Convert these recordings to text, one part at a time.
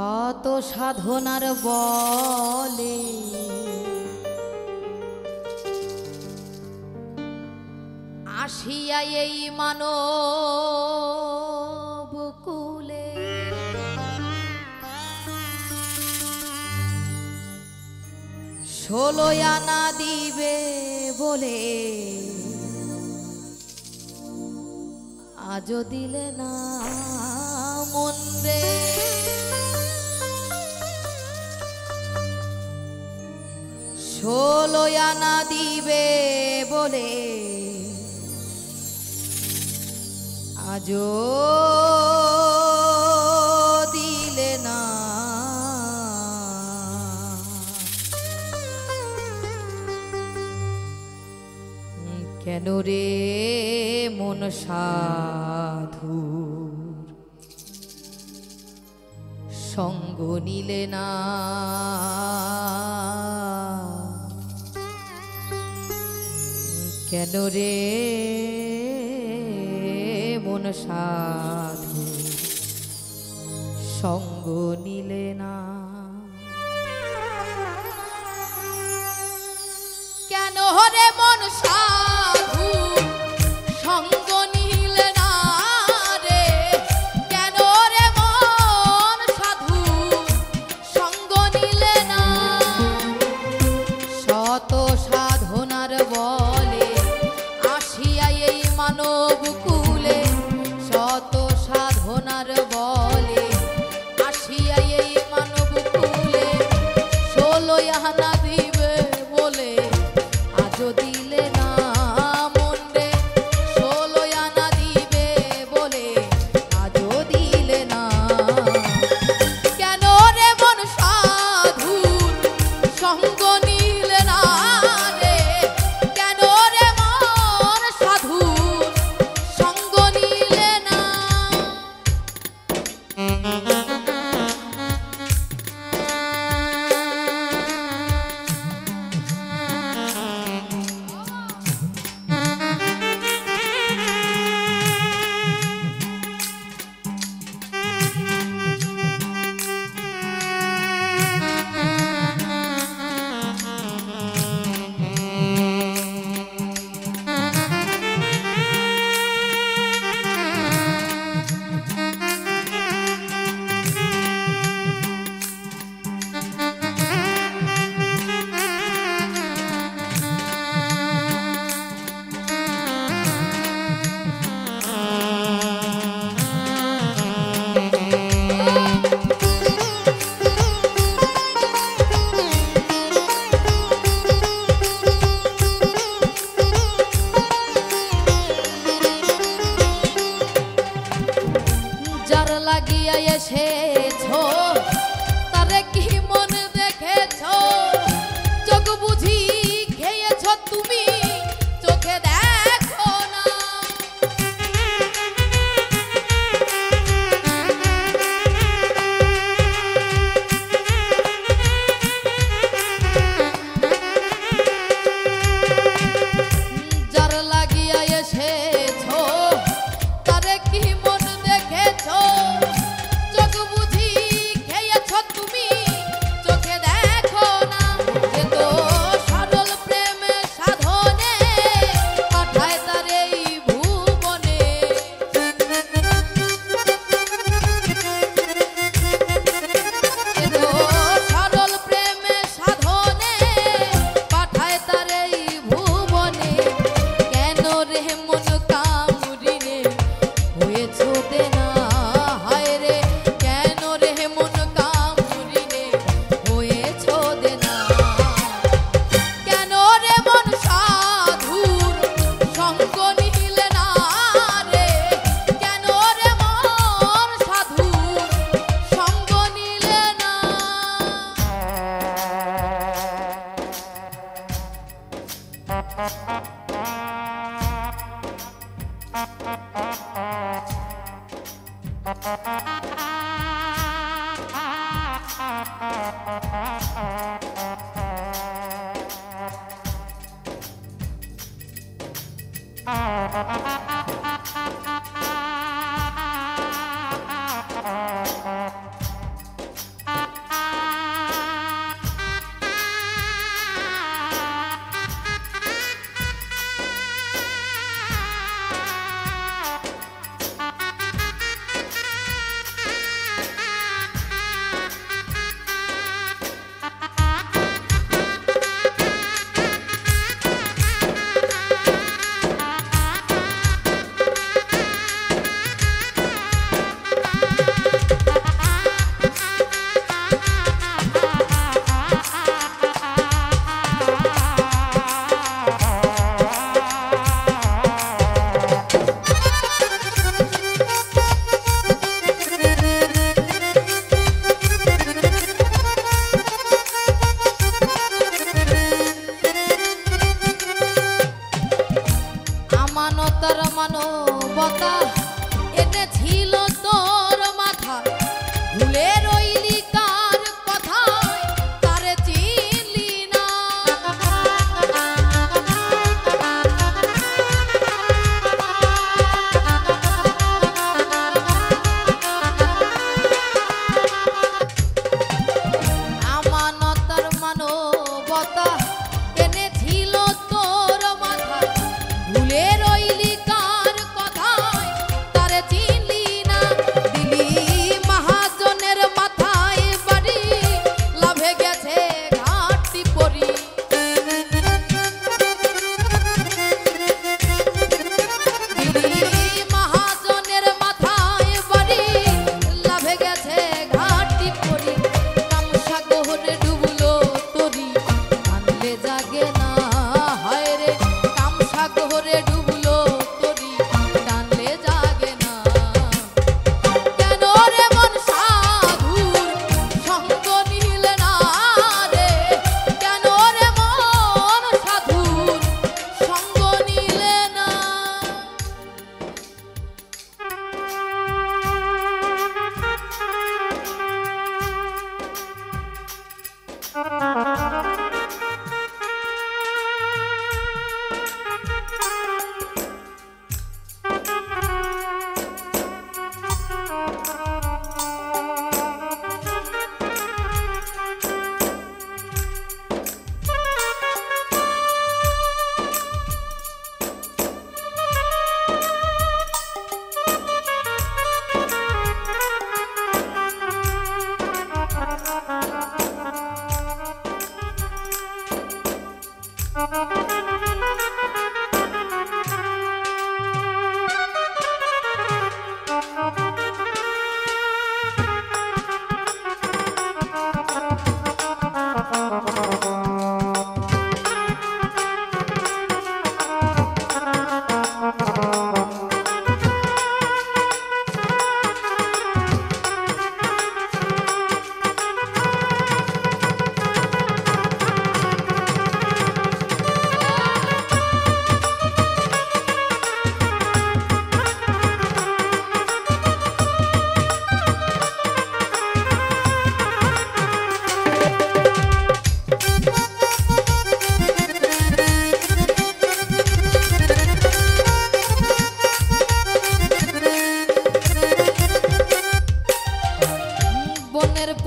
শত সাধনার বলে আসিয়া এই মানব কুলে ষোলো আনা দিবে বলে আজও দিলে না মন রে। ষোলো আনা দিবে বলে আজও দিলে না। কেন রে মন সাধুর সঙ্গ নিলে না। কেন রে মন সাধুর সঙ্গ নিলে না। কেন রে মন সাধু সঙ্গ নিলে না রে। কেন রে মন সাধু সঙ্গ নিলে না। শত সাধনার বলে আসিয়া এই মানব কুলে শত সাধনার বলে আসিয়া এই মানব কুলে ষোলো আনা দিবে বলে আজও দিলে না মন রে। ষোলো আনা দিবে বলে আজও দিলে না। কেন রে মন সাধুর সঙ্গ নিলে না রে। কেন রে মন সাধুর সঙ্গ নিলে না। যার লাগিয়া এসেছো তারে কি মন দেখেছো। চোখ বুঝি খেয়েছো তুমি চোখে দেখো না। যার লাগিয়া এসেছো তারে কি মন দেখেছো। চোখ বুঝি খেয়েছো তুমি চোখে দেখো না। এ তো সরল প্রেমে সাধনে পাঠায় তার এই ভুবনে। এ তো সরল প্রেমে সাধনে পাঠায় তার এই ভুবনে। কেন রে মন কামুরিনে হয়েছো দেনা হায় রে। কেন রে মন কামুরিনে হয়েছো দেনা। কেন রে মন সাধুর সঙ্গ নিলে না রে। কেন রে মন সাধুর সঙ্গ নিলে না।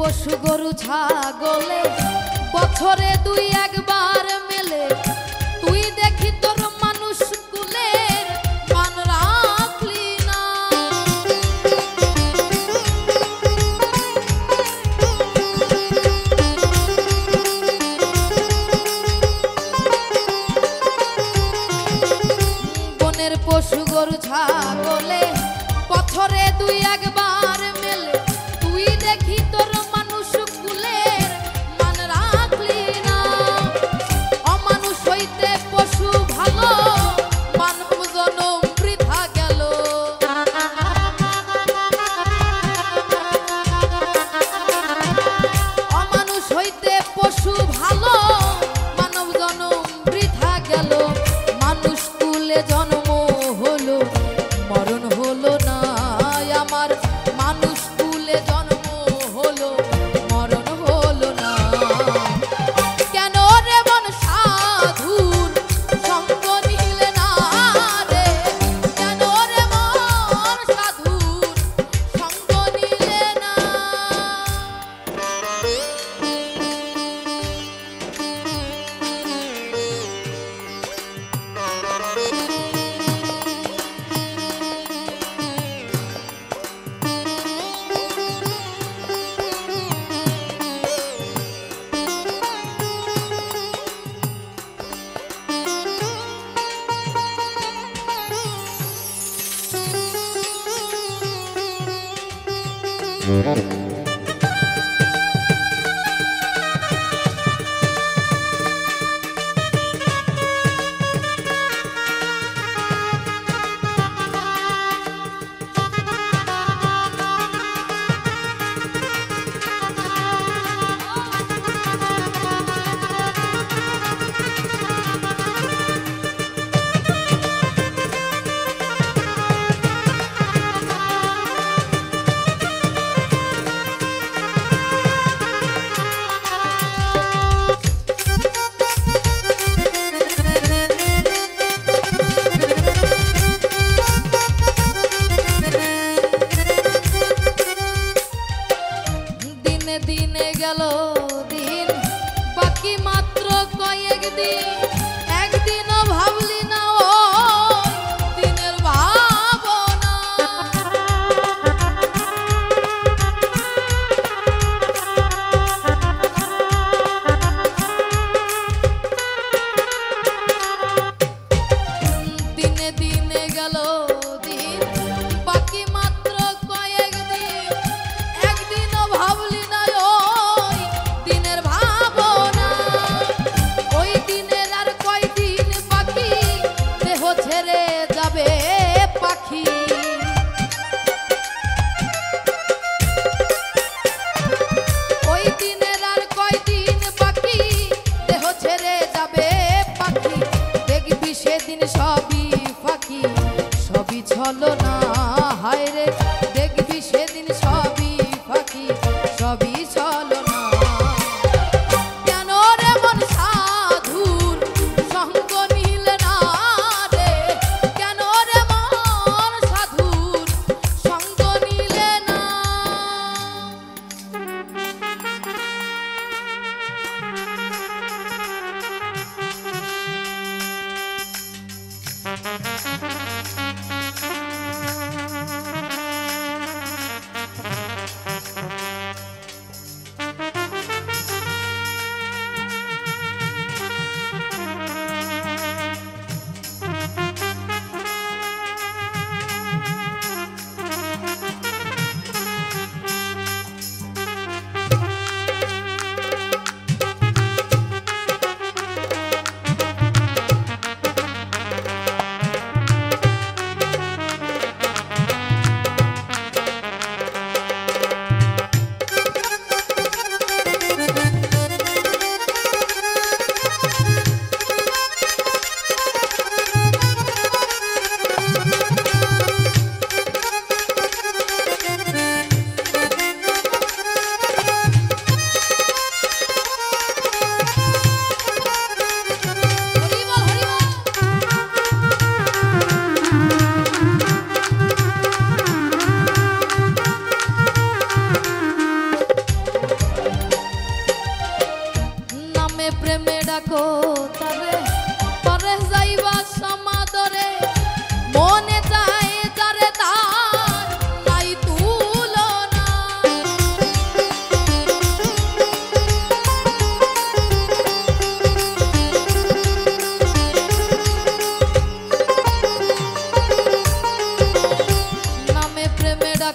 পশু গরু ছাগলে বছরে দুই একবার মেলে, তুই দেখি তোর মানুষ কুলের মান রাখলি না। বনের পশু গরু ছাগলে বছরে দুই একবার মেলে, তুই দেখি তোর মানুষ কুলের মান রাখলি না। অমানুষ হইতে পশু ভালো, মানব জনম বৃথা গেল। অমানুষ হইতে পশু ভালো, মানব জনম বৃথা গেল। মানুষ কুলে জন্ম হলো, মরণ হলো না আমার। মানুষ কুলে জন্ম হলো, মরণ হলো না। কেন রে মন সাধুর সঙ্গ নিলে না রে? কেন রে মন সাধুর সঙ্গ নিলে না?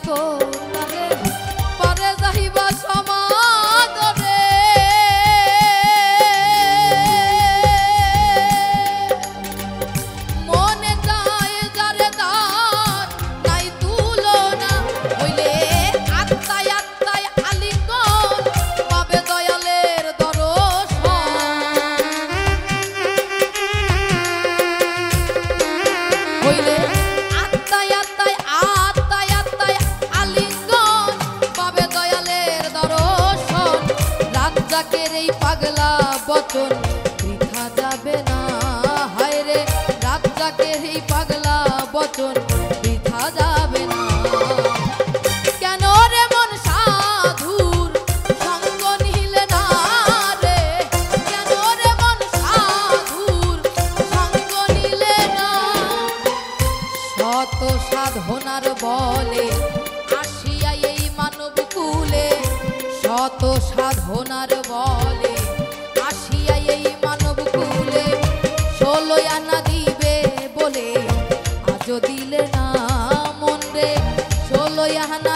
দেখো তারে পরে যাইবা সমাদরে মনে যায় যারে তার নাই তুলনা হইলে আত্মায় আত্মায় আলিঙ্গন পাবে দয়ালের দর্শন হইলে আত্মায় আত্মায় আত্মায় আত্মায় আলিঙ্গন পাবে দয়ালের দর্শন রাজ্জাকের এই পাগলা বচন বৃথা যাবে না হায় রে রাজ্জাকের এই পাগলা বচন বৃথা যাবে না কেন রে মন সাধুর সঙ্গ নিলে না রে কেন রে মন সাধুর সঙ্গ নিলে না শত সাধনার বলে আসিয়া এই মানব কুলে শত সাধনার বলে আসিয়া এই মানব কুলে 16 আনা দিবে বলে আজও দিলে না মন রে 16 আনা